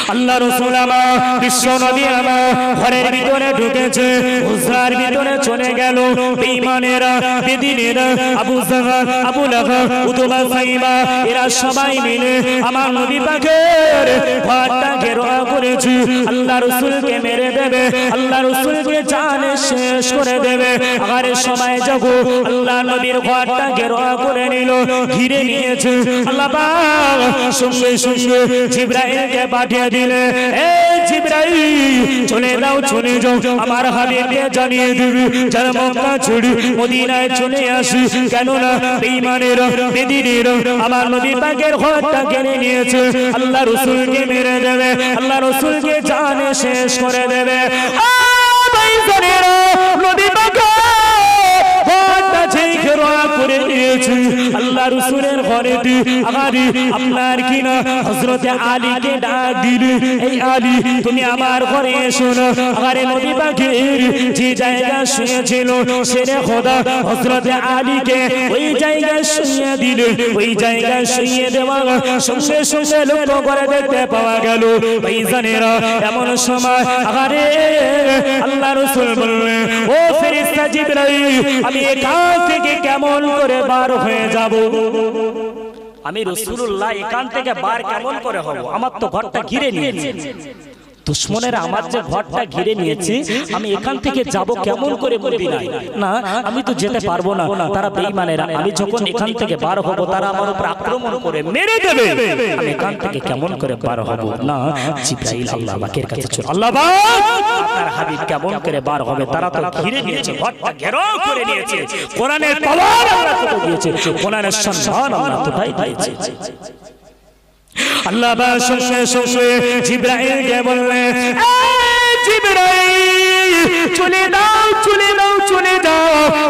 আল্লাহ রাসূল আমার বিশ্ব নবী আমার ঘরের ভিতরে ঢুকেছে হুজরার ভিতরে চলে গেল বেঈমানেরা বেদিনেরা আবু জাহল আবু লাহাব উতবা সাইবা এরা সবাই মিলে আমার নবী পাকের ঘরটা ঘেরাও করেছে আল্লাহ রাসূলকে মেরে দেবে আল্লাহ রাসূলকে জানে শেষ করে দেবে আরে সবাই যাগো আল্লাহ নবীর ঘরটা ঘেরাও করে নিল ঘিরে নিয়েছে আল্লাহ পাক সঙ্গে সঙ্গে জিবরাইলকে পাঠিয়ে দিলে এ জিবরাইল চলে যাও আমার হাবিবকে জানিয়ে দিবি যারা মক্কা ছেড়ে মদিনায় চলে আসি কেন না বেঈমানেরা বেদিনেরা আমার নবী পাকের ঘরটা কেড়ে নিয়েছে আল্লাহ রাসূলকে মেরে দেবে আল্লাহ রাসূলকে জানে শেষ করে দেবে বেঈমানেরা নবী পাকের ঘরটা ঘেরাও করে নিয়েছে আল্লাহ রাসূলের ঘরেতে আরে আপনার কিনা হযরতে আলীকে ডাক দিলে এই আলী তুমি আমার ঘরে এসো না আরে নবী পাকের যে জায়গা শুয়েছিল সেরে খোদা হযরতে আলীকে ওই জায়গায় শুইয়ে দিলে ওই জায়গায় শুইয়ে দেওয়া সঙ্গে সঙ্গে লক্ষ্য করে দেখতে পাওয়া গেল ভাইজানেরা এমন সময় আরে আল্লাহ রাসূল বললেন ও ফেরেশতা জিবরাইল আমি এখান থেকে কেমন করে বার হয়ে যাব আমি রাসূলুল্লাহ এখান থেকে বার কেমন করে হব আমার তো ঘরটা ঘিরে নিয়েছে দুশমনেরা আমার যে ঘরটা ঘিরে নিয়েছে আমি এখান থেকে যাব কেমন করে মদিনায় না আমি তো যেতে পারবো না তারা বেঈমানেরা আমি যখন এখান থেকে বার হব তারা আমার উপর আক্রমণ করে মেরে দেবে আমি এখান থেকে কেমন করে বার হব না জিবরাইল আল্লাহ পাকের কাছে চল আল্লাহ পাক আপনার হাবিব কেমন করে বার হবে তারা তো ঘিরে নিয়েছে ঘরটা ঘেরাও করে নিয়েছে কোরআনের পাওয়ার আল্লাহ তো দিয়েছে কোরআনের সম্মান আল্লাহ তো দিয়েছে আল্লাহ পাক সঙ্গে সঙ্গে জিবরাইলকে বললেন জিবরাইল চলে যাও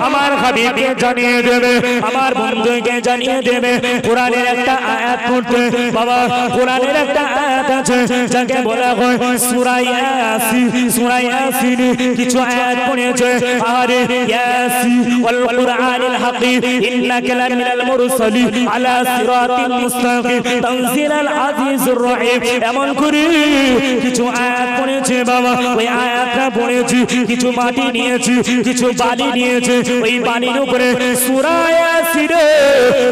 আমার হাবিবকে জানিয়ে দেবে আমার বন্ধুকে জানিয়ে দেবে কোরআনের একটা আয়াত পড়তে বাবা কোরআনের একটা আয়াত আছে যাকে বলা হয় সূরা ইয়াসিন কিছু আয়াত পড়েছে আরে ইয়াসিন ওয়াল কুরআনিল হাকিম ইন্নাকা লামিনাল মুরসালিন আলা সিরাতিল মুস্তাকিম তানজিলাল আজিজুর রহিম এমন করে কিছু আয়াত পড়েছে বাবা ওই আয়াতটা পড়েছি কিছু মাটি নিয়েছি কিছু কিছু বাণী নিয়েছে, ওই বাণীর উপরে সূরা ইয়াসিনে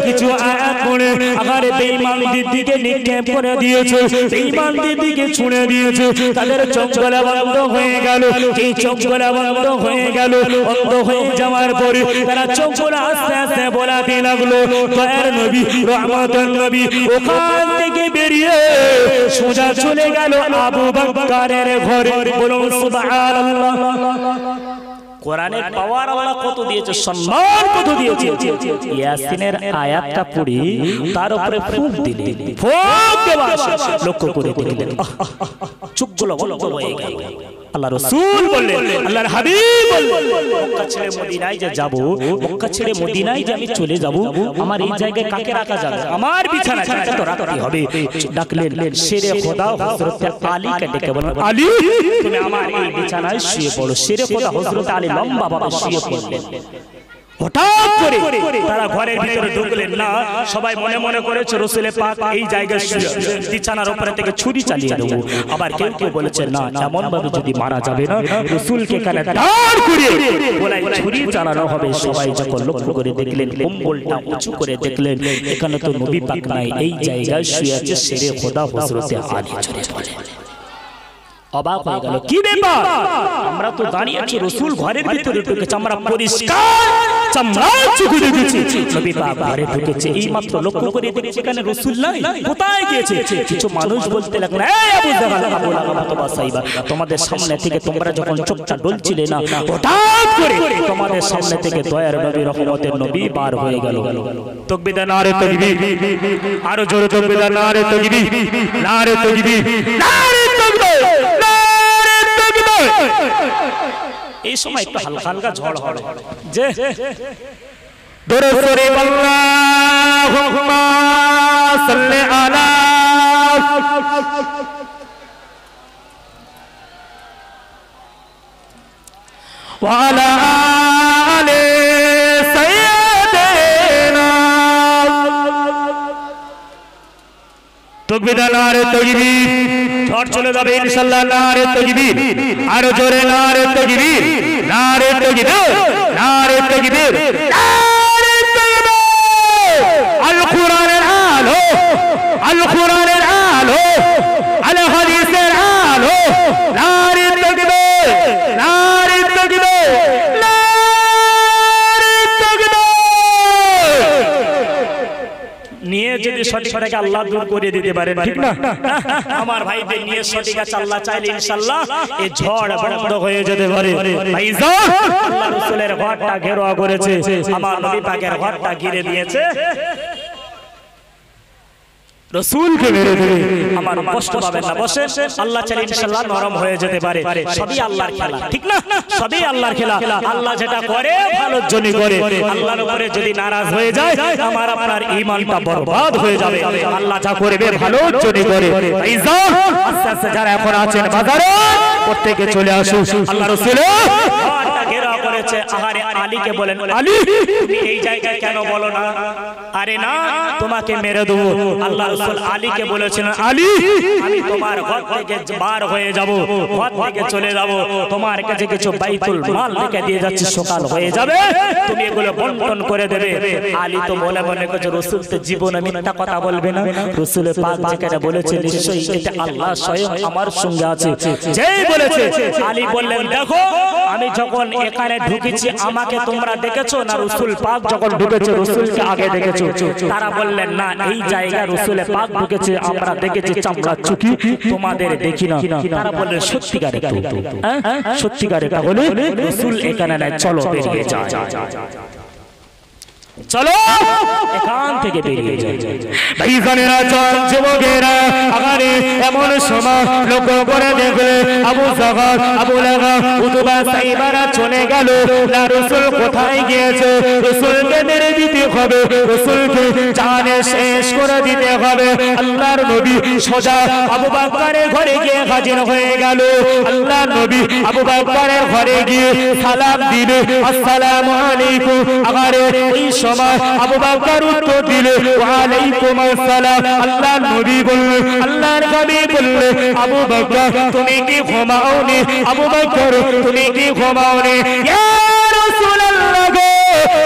কিছু আয়াত পড়ে আগারে বেঈমানদের দিকে নিক্ষেপ করে দিয়েছে, বেঈমানদের দিকে ছুঁড়ে দিয়েছে। তাদের চোখগুলো বন্ধ হয়ে গেল। এই চোখগুলো বন্ধ হয়ে গেল, বন্ধ হয়ে যাওয়ার পরে তারা চোখগুলো আস্তে আস্তে বোলাতে লাগলো, দয়ার নবী রহমতুল নবী ওখান থেকে বেরিয়ে সোজা চলে গেল আবু বকরের ঘরে। বলুন সুবহানাল্লাহ। কোরআনের পাওয়ার আল্লাহ কত দিয়েছে, সম্মান কত দিয়েছে। ইয়াসিনের আয়াতটা পড়ে তার উপরে ফুঁক দিলেন, ফুঁক দেওয়া লক্ষ্য করে দেখলেন চোখগুলো বন্ধ হয়ে গেল। আল্লাহ রাসূল বললেন, আল্লাহর হাবিব বললেন, মক্কা ছেড়ে মদিনায় যে যাব, মক্কা ছেড়ে মদিনায় যে আমি চলে যাব, আমার এই জায়গায় কাকে রাখা যাবে? আমার বিছানায় তো রাখতে হবে। ডাকলেন শেরে খোদা হযরত আলীকে ডেকে বললেন, আলী তুমি আমার এই বিছানায় শুয়ে পড়ো। শেরে খোদা হযরত আলী লম্বা ভাবে শুয়ে পড়লেন। হঠাৎ করে তারা ঘরের ভিতরে ঢুকলেন না, সবাই মনে মনে করেছে রাসূল পাক এই জায়গায় বিছানার উপরে থেকে ছুরি চালিয়ে দেব। আবার কেউ কেউ বলেছে না, এমন ভাবে যদি মারা যাবে না, রাসূলকে কানে দাঁড় করিয়ে বলাই ছুরি চালানো হবে। সবাই যখন লক্ষ্য করে দেখলেন, কম্বলটা উঁচু করে দেখলেন, এখানে তো নবী পাক নাই, এই জায়গায় শুয়ে আছে শেরে খোদা হযরত আলী। চলে বলে অবাক হয়ে গেল, কি ব্যাপার? আমরা তো দাঁড়িয়ে আছি, রাসূল ঘরের ভিতরে ঢুকেছে, আমরা পরিষ্কার চামড়া চোখে দেখেছি নবী পাক ঘরে ঢুকেছে। এই মাত্র লক্ষ্য করে দেখেছি এখানে রাসূল নাই, কোথায় গিয়েছে? কিছু মানুষ বলতে লাগলো, এই আবু জাহাল আবু লাহাব তোবা সাইবা, তোমাদের সামনে থেকে তোমরা যখন চোখটা ডলছিলে না, হঠাৎ করে তোমাদের সামনে থেকে দয়ার নবী রহমতের নবী বার হয়ে গেল। তাকবীর, নারে তাকবীর, আরো জোরে তাকবীর, নারে তাকবীর, নারে তাকবীর, নারে তাকবীর, নারে তাকবীর। এই সময় একটু হালকা হালকা ঝড় হয় যে দরুদ শরীফ আল্লাহুম্মা সাল্লি আলা ওয়া আলা আলি সাইয়্যিদিনা। তাকবীর, নারে তাকবীর। ঝড় চলে যাবে ইনশাআল্লাহ, নারে তাকবীর, আরো জোরে নারে তাকবীর, নারে তাকবীর, নারে তাকবীর, নারে তাকবীর। আল কোরআনের আলো, আল কোরআনের আলো, আল হাদিসের আলো, নারে তাকবীর, নারে তাকবীর, নারে তাকবীর। নিয়ে যদি সঠিক থাকে আল্লাহ দূর করে দিতে পারেন, ঠিক না? আমার ভাইদের নিয়ে সঠিক আছে, আল্লাহ চাইলে ইনশাআল্লাহ এই ঝড় বন্ধ হয়ে যেতে পারে। ভাইজান, আল্লাহ রাসূলের ঘরটা ঘেরাও করেছে, আমার নবী পাকের ঘরটা ঘিরে দিয়েছে, রাসূলকে মেরে দেবে। আমার কষ্ট পাবেন না, বসে আল্লাহ চাইলে ইনশাআল্লাহ নরম হয়ে যেতে পারে। সবই আল্লাহর খেলা, ঠিক না? সবই আল্লাহর খেলা। আল্লাহ যেটা করে ভালোর জন্য করে। আল্লাহর উপরে যদি নারাজ হয়ে যায়, আমার আপনার ঈমানটা বরবাদ হয়ে যাবে। আল্লাহ যা করবে ভালোর জন্য করে। ভাইজান, আস্তে আস্তে যারা এখন আছেন বাজারে, প্রত্যেকে চলে আসুন। আল্লাহ রাসূল ঘরটা ঘেরাও করেছে। আহারে আলীকে বলেন, আলী তুমি এই জায়গায় কেন বলো না? আরে না, তোমাকে মেরে দেবো। আল্লাহ রাসূল আলীকে বলেছেন, আলী আমি তোমার ঘর থেকে বার হয়ে যাব, ঘর থেকে চলে যাব, তোমার কাছে কিছু বাইতুল মাল রেখে দিয়ে যাচ্ছি, সকাল হয়ে যাবে, তুমি এগুলো বন্টন করে দেবে। আলী তো মনে মনে করছে, রাসূল তো জীবনে মিথ্যা কথা বলবে না। রাসূল পাক যেটা বলেছে নিশ্চয়ই এটা আল্লাহ স্বয়ং আমার সঙ্গে আছে। যেই বলেছে, আলী বললেন, দেখো আমি যখন এখানে ঢুকেছি আমাকে তোমরা দেখেছো না? রাসূল পাক যখন ঢুকেছে রাসূলকে আগে দেখেছো? তারা বললেন, না, এই জায়গায় রাসূল পাক ঢুকেছে আমরা দেখেছি চামড়া চুকি, তোমাদের দেখি না। তারা বললেন, সত্যিকারে তো, সত্যিকারে তাহলে রাসূল এখানে নাই, চলো বেরিয়ে যাই, চলো এখান থেকে বেরিয়ে যাই। ভাইজানেরা, চল যুবকেরা, আগারে এমন সময় লক্ষ্য করে দেখলে আবু জাহাল, আবু লাহাব, উতবা সাইবারা চলে গেল না। রাসূল কোথায় গিয়েছে? রাসূলকে মেরে দিতে হবে, রাসূলকে জানে শেষ করে দিতে হবে। আল্লাহর নবী সোজা আবু বকরের ঘরে গিয়ে হাজির হয়ে গেল। আল্লাহর নবী আবু বকরের ঘরে গিয়ে সালাম দিলে, আসসালামু আলাইকুম। আগারে এই সময় আবু বকর উত্তর দিলে, ওয়া আলাইকুম আসসালাম। আল্লাহর নবী বললেন, আল্লাহর নবী বললেন, আবু বকর তুমি কি ঘুমাওনি? আবু বকর তুমি কি ঘুমাওনি? ইয়া রাসূলুল্লাহ গো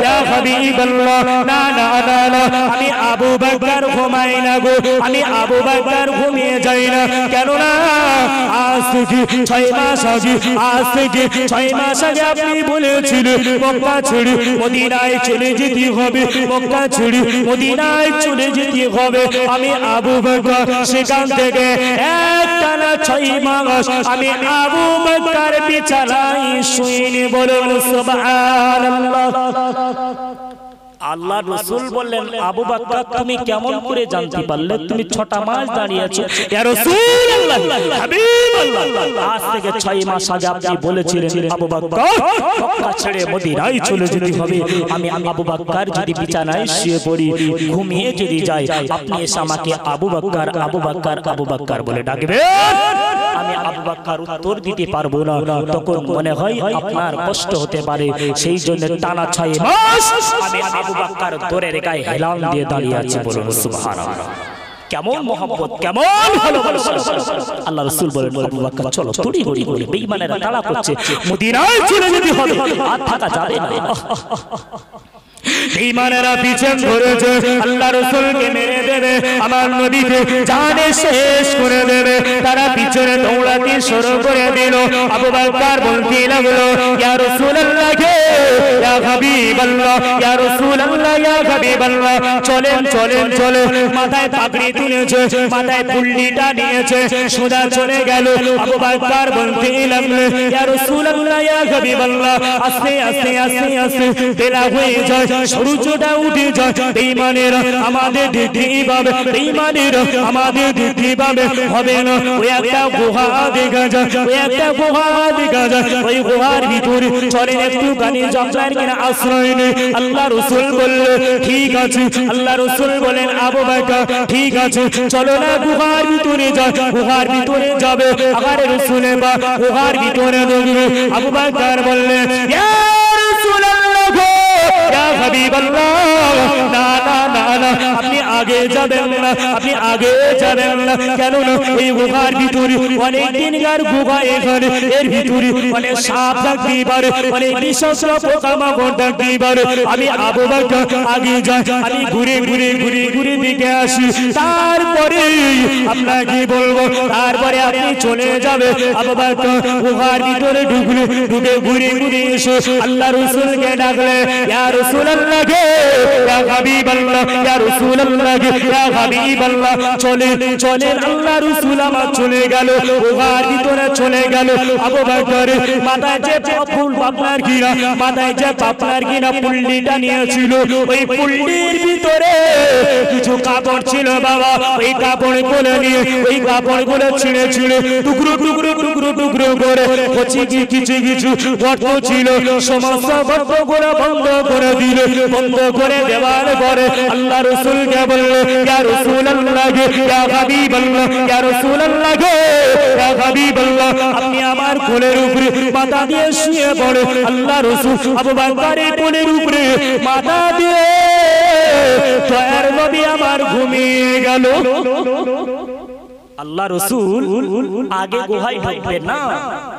ইয়া হাবিবাল্লাহ না না না না আমি আবু বকর ঘুমাই না গো আমি আবু বকর ঘুমিয়ে যাই না কেন না আজ থেকে 6 মাস আগে আপনি বলেছিলেন মক্কা ছেড়ে মদিনায় চলে যেতে হবে মক্কা ছেড়ে মদিনায় চলে যেতে হবে আমি আবু বকর সেখান থেকে একটানা 6 মাস আমি আবু বকর বিছানায় শুয়ে বলুন সুবহানাল্লাহ আল্লাহ রাসূল বললেন আবু বকর তুমি কেমন করে জানতে পারলে তুমি 6টা মাস দাঁড়িয়ে আছো ইয়া রাসূলুল্লাহ হাবিবাল্লাহ আজ থেকে 6 মাস আগে আপনি বলেছিলেন আবু বকর মক্কা ছেড়ে মদিনায় চলে যেতে হবে আমি আবু বকর যদি বিছানায় শুয়ে পড়ি ঘুমিয়ে যদি যাই আপনি এসে আমাকে আবু বকর বলে ডাকবেন আমি আবু বকর উত্তর দিতে পারবো না তখন মনে হয় আপনার কষ্ট হতে পারে সেই জন্য টানা 6 মাস আমি আবু বকর দৌড়ে গায়ে হেলান দিয়ে দাঁড়িয়ে আছি বলুন সুবহানাল্লাহ কেমন মোহাম্মত কেমন ভালোবাসা আল্লাহ রাসূল বলেন আবু বকর চলো তুড়ি হরি করে বেঈমানেরা তাড়া করছে মদিনায় চলে যেতে হবে আর থাকা যাবে না বেঈমানেরা পিছন ধরেছে আল্লাহ রাসূলকে মেরে দেবে আমার নবীকে জানে শেষ করে দেবে তারা পিছনে দৌড়াতে শুরু করে দিল আবু বকর বলতে লাগলো ইয়া রাসূলুল্লাহ ইয়া হাবিবাল্লাহ ইয়া রাসূলুল্লাহ ইয়া হাবিবাল্লাহ চলেন মাথায় পাগড়ি তুলেছে মাথায় ফুললিটা নিয়েছে সোজা চলে গেল আবু বকর বলতে লাগলো ইয়া রাসূলুল্লাহ ইয়া হাবিবাল্লাহ আস্তে আস্তে আস্তে আস্তে বেলা হয়ে যায় সূর্যটা উঠে যায় বেঈমানেরা আমাদের দিদিভাবে বেঈমানেরা আমাদের দিদিভাবে হবে না ওই একটা গুহা দেখা যায় ওই গুহার ভিতরে চলে একটু গানি জঙ্গলের কিনা আশ্রয় নেই আল্লাহ রাসূল বললেন ঠিক আছে আল্লাহ রাসূল বলেন আবু বকর ঠিক আছে চলো না গুহার ভিতরে যাবে আবার রাসূলে বা গুহার ভিতরে ঢুকবে আবু বকর বললেন ইয়া রাসূলুল্লাহ ইয়া হাবিবাল্লাহ না না না না আপনি আগে যাবেন না কেন না এই গুহার ভিতরে অনেক দিনকার গুহা এখানে এর ভিতরে অনেক সাপ থাকতে পারে অনেক বিষাক্ত পোকামাকড় থাকতে পারে আমি আবু বকর আগে যাই আমি ঘুরে দিকে আসি তারপরে আপনাকে বলবো তারপরে আপনি চলে যাবে আবু বকর গুহার ভিতরে ঢুকে ঘুরে এসে আল্লাহ রাসূলকে ডাকলে ইয়া রাসূলুল্লাহ ইয়া হাবিবাল্লাহ ইয়া রাসূলুল্লাহ ইয়া হাবিবাল্লাহ চলে আল্লাহ রাসূল আমার চলে গেল গুহার ভিতরে চলে গেল আবু বকর মাথায় যে পাপনার কিনা পুল্লিটা নিয়েছিল ওই পুল্লির ভিতরে কিছু কাপড় ছিল বাবা ওই কাপড় গুলো নিয়ে ওই কাপড়গুলো ছিঁড়ে টুকরো করে কিছু গর্ত ছিল সমস্ত গর্তগুলো বন্ধ করে দিল বন্ধ করে দেওয়ার পরে আল্লাহ রাসূলকে বলল ইয়া রাসূলুল্লাহ ইয়া হাবিবাল্লাহ ইয়া রাসূলুল্লাহ ইয়া হাবিবাল্লাহ আপনি আমার কোলের উপরে মাথা দিয়ে শুয়ে পড়ে আল্লাহ রাসূল আবু বকরের কোলের উপরে মাথা দিয়ে দয়ার নবী আমার ঘুমিয়ে গেল আল্লাহ রাসূল আগে গুহায় ঢুকবেন না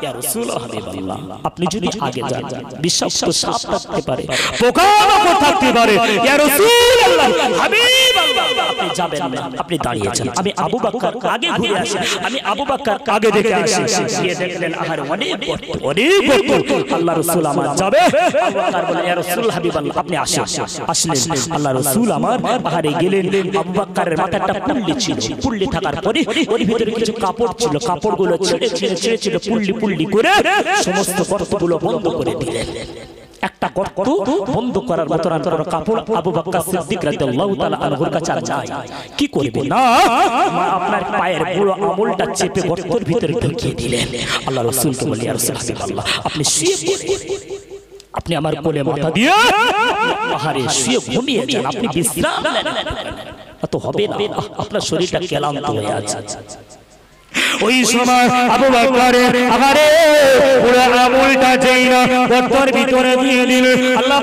ইয়া রাসূলুল্লাহ হাবিবাল্লাহ আপনি যদি আগে যান বিষাক্ত সাপ থাকতে পারে পোকামাকড় থাকতে পারে ইয়া রাসূলুল্লাহ হাবিবাল্লাহ আপনি যাবেন না আপনি দাঁড়িয়েছেন আমি আবু বকর আগে ঘুরে আসি আমি আবু বকর আগে দেখে আসি গিয়ে দেখলেন আহারে অনেক গর্ত আল্লাহ রাসূল আমার যাবে আবু বকর বলে ইয়া রাসূলুল্লাহ হাবিবাল্লাহ আপনি আসলেন আল্লাহ রাসূল আমার আহারে গেলেন আবু বকরের মাথায় একটা পুল্লি ছিল পুল্লি থাকার পরে ওর ভিতরে কিছু কাপড় ছিল কাপড়গুলো ছেড়ে পুল্লি করে সমস্ত গর্তগুলো বন্ধ করে দিলেন একটা গর্ত বন্ধ করার মতো কাপড় আবু বকর সিদ্দিক রাদিয়াল্লাহু তাআলা আনহুর কাছে যায় কি করবে না আপনার পায়ের বুড়ো আঙুলটা চেপে গর্তের ভিতরে ঢুকিয়ে দিলেন আল্লাহ রাসূলকে বলি ইয়া রাসূলুল্লাহ আপনি শুয়ে আপনি আমার কোলে মাথা দিয়ে আহারে শুয়ে ঘুমিয়ে যান আপনি বিশ্রাম নেন তো হবে না আপনার শরীরটা ক্লান্ত হয়ে আছে ওই সময় আবু বকরের আহারে পুরো আঙুলটা যেই না গর্তের ভিতরে দিয়ে দিল আল্লাহ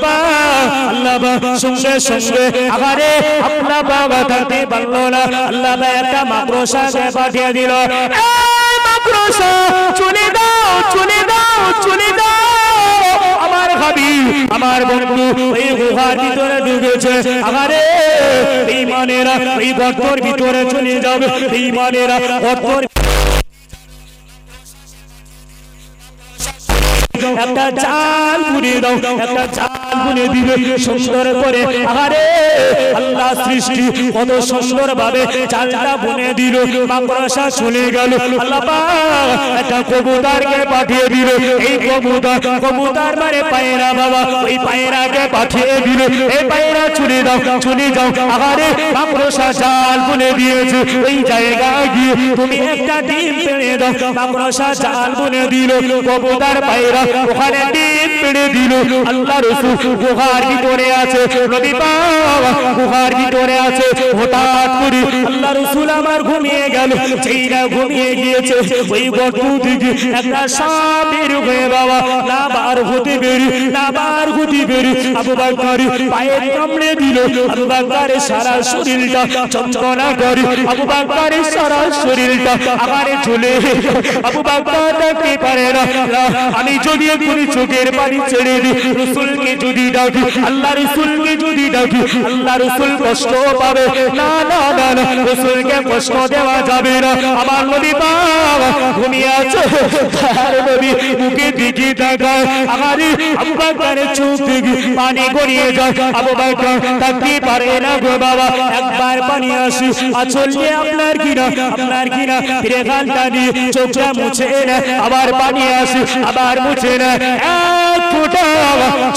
সঙ্গে আহারে আল্লাহ বাবা থাকতে পারলো না আল্লাহ একটা মাকড়সাকে পাঠিয়ে দিল এই মাকড়সা চলে দাও আমার ভাবি আমার বন্ধু এই গুহার ভিতরে ঢুকেছে আরে বেঈমানেরা এই গর্তের ভিতরে চলে যাবে বেঈমানেরা গর্তের একটা জাল বুনে দাও একটা জাল বুনে দিবে সুন্দর করে আরে আল্লাহ সৃষ্টি কত সুন্দর ভাবে জালটা বুনে দিল মাকড়সা চলে গেল আল্লাহ পাক একটা কবুতরকে পাঠিয়ে দিল এই কবুতর মানে পায়রা বাবা ওই পায়রাকে পাঠিয়ে দিল এই পায়রা চলে যাও আরে মাকড়সা জাল বুনে দিয়েছে ওই জায়গায় গিয়ে তুমি একটা ডিম পেড়ে দাও মাকড়সা জাল বুনে দিল কবুতর পায়রা ওখানে ডিম পেড়ে দিল আল্লাহ রাসূল গুহার ভিতরে আছে নবী পাক গুহার ভিতরে আছে হঠাৎ করে আল্লাহ রাসূল আমার ঘুমিয়ে গেল যেইরা ঘুমিয়ে গিয়েছে ওই গর্ত থেকে একটা সাপ বের হয়ে বাবা না বার হতে বেরি আবু বকর পায়ে কামড়ে দিল আবু বকরের সারা শরীরটা যন্ত্রণা করে আবু বকরের সারা শরীরটা আবারে ঝুলে আবু বকর দেখতে পারে না আমি যদি একটু চোখের পানি ছেড়ে দিই রাসূলকে যদি ডাকি আল্লাহ রাসূলকে যদি ডাকি আল্লাহ রাসূল কষ্ট পাবে না রাসূলকে কষ্ট দেওয়া যাবে না আমার নবী পাক ঘুমিয়ে আছে তার নবী মুখে দিকে তাকায় আরে আবু বকরের চোখ থেকে পানি গড়িয়ে যায় আবু বকর তাকিয়ে পারে না গো বাবা একবার পানি আসে আসলে আপনার কিনা ফিরে গালটা নিয়ে চোখটা মুছে না আবার পানি আসে আবার মুছে না এক ফোঁটা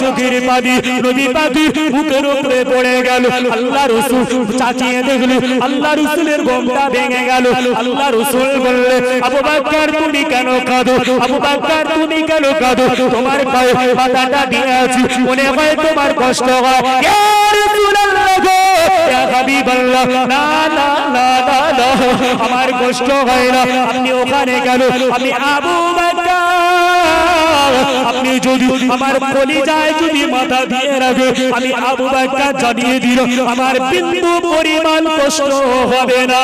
চোখের পানি নবী পাকের মুখের উপরে পড়ে গেল আল্লাহ রাসূল চাচিয়ে দেখল আল্লাহ রাসূলের গমটা ভেঙে গেল আল্লাহ রাসূল বললে আবু বকর তুমি কেন কাঁদো আবু বকর তুমি কেন কাঁদো তোমার পায়ে মাথাটা দিয়ে আছি মনে হয় তোমার কষ্ট হয় ইয়া রাসূলুল্লাহ গো ইয়া হাবিবাল্লাহ না আমার কষ্ট হয় না আপনি ওখানে গেল আমি আবু বকর আপনি যদি আমার কলিজায় যদি মাথা দিয়ে রাখে আমি আবু বকর জানিয়ে দিল আমার বিন্দু পরিমাণ কষ্ট হবে না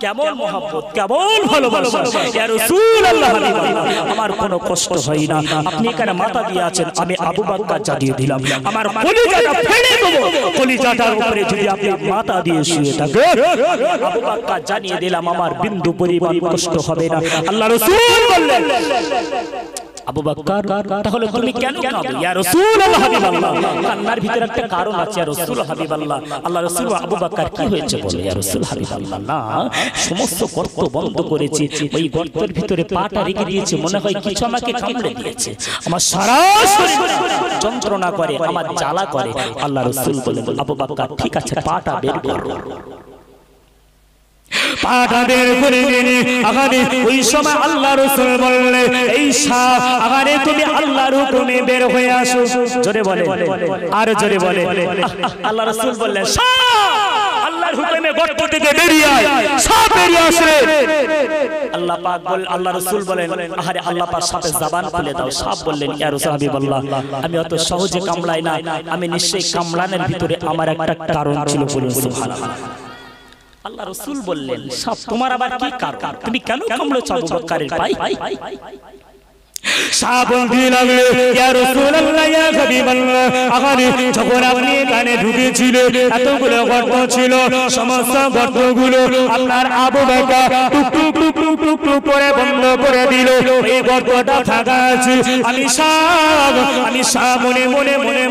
কেমন মহব্বত কেমন ভালোবাসা ইয়া রাসূলুল্লাহ হাবিবাল্লাহ আমার কোনো কষ্ট হয় না আপনি এখানে মাথা দিয়ে আছেন আমি আবু বকর জানিয়ে দিলাম আমার কলিজাটা ফেলে দেব কলিজাটার উপরে যদি আপনি মাথা দিয়ে শুয়ে থাকেন আবু বকর জানিয়ে দিলাম আমার বিন্দু পরিমাণ কষ্ট হবে না আল্লাহ রাসূল বললেন আবু বকর তাহলে তুমি কেন কাঁদো ইয়া রাসূলুল্লাহ হাবিবাল্লাহ কান্নার ভিতরে একটা কারণ আছে ইয়া রাসূল হাবিবাল্লাহ আল্লাহ রাসূল আবু বকর কি হয়েছে বলে ইয়া রাসূল হাবিবাল্লাহ না সমস্ত গর্ত বন্ধ করেছি ওই গর্তের ভিতরে পাটা রেখে দিয়েছি মনে হয় কিছু আমাকে কামড়ে দিয়েছে আমার সারা শরীর যন্ত্রণা করে আমার জ্বালা করে আল্লাহ রাসূল বলেন আবু বকর ঠিক আছে পাটা বের করো পাটা বের করে নিয়ে আগারে ওই সময় আল্লাহ রাসূল বললেন এই সাপ আগারে তুমি আল্লাহর হুকুমে বের হয়ে আসো জোরে বলে আর জোরে বলে আল্লাহ রাসূল বললেন সাপ আল্লাহর হুকুমে গর্ত থেকে বেরিয়ে আয় সাপ বেরিয়ে আসে আল্লাহ পাক বল আল্লাহ রাসূল বলেন আরে আল্লাহ পাক সাপের জবান খুলে দাও সাপ বললেন ইয়া রাসূল হাবিবাল্লাহ আমি অত সহজে কামড়াই না আমি নিশ্চয়ই কামড়ানোর ভিতরে আমার একটা কারণ ছিল বলুন সুবহানাল্লাহ আল্লাহ রাসূল বললেন সাপ তোমার আবার কি কারণ তুমি কেন কামড়েছো আবু বকরের ভাই সাপ বলতে লাগলো ইয়া রাসূলুল্লাহ ইয়া হাবিবাল্লাহ আগারে যখন আপনি এখানে ঢুকেছিলেন এতগুলো গর্ত ছিল সমস্ত গর্তগুলো আপনার আবু বকর টুক টুক টুক টুক টুক টুক করে বন্ধ করে দিল এই গর্তটা ফাঁকা আছে আমি সাপ মনে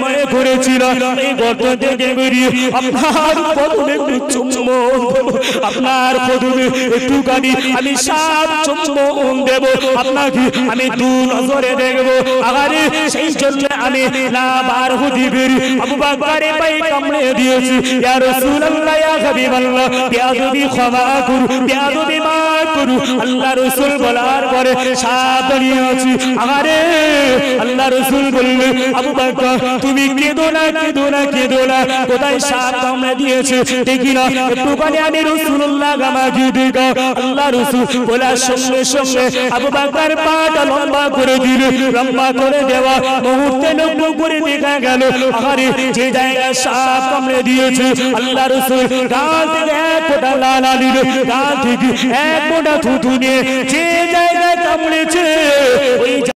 মনে করেছিলাম এই গর্ত থেকে বেরিয়ে আপনার কদমে একটু চুম্বন আপনার কদমে একটুখানি আমি সাপ চুম্বন দেব আপনাকে আমি নজরে দেখবো আগারে সেই জন্য আমি না বার হতে বেরি আবু বকরের পায়ে কামড়ে দিয়েছি ইয়া রাসূলুল্লাহ ইয়া হাবিবাল্লাহ বেয়াদবি ক্ষমা করু বেয়াদবি মাফ করু আল্লাহ রাসূল বলার পরে সাপ দাঁড়িয়ে আছি আগারে আল্লাহ রাসূল বললেন আবু বকর তুমি কেঁদো না কোথায় সাপ কামড়ে দিয়েছে দেখি না একটুখানি আমি রাসূলুল্লাহ আমাকে দেখো আল্লাহ রাসূল বলার সঙ্গে সঙ্গে আবু বকর পাটা লম্বা করে দিল লম্বা করে দেওয়া মুহূর্তে লম্বা করে দেখা গেল আরে যে জায়গায় সাপ কামড়ে দিয়েছে আল্লাহ রাসূল গাল থেকে এক ফোঁটা লাল আনিল গাল থেকে এক ফোঁটা থুথু নিয়ে যে জায়গায় কামড়েছে ওই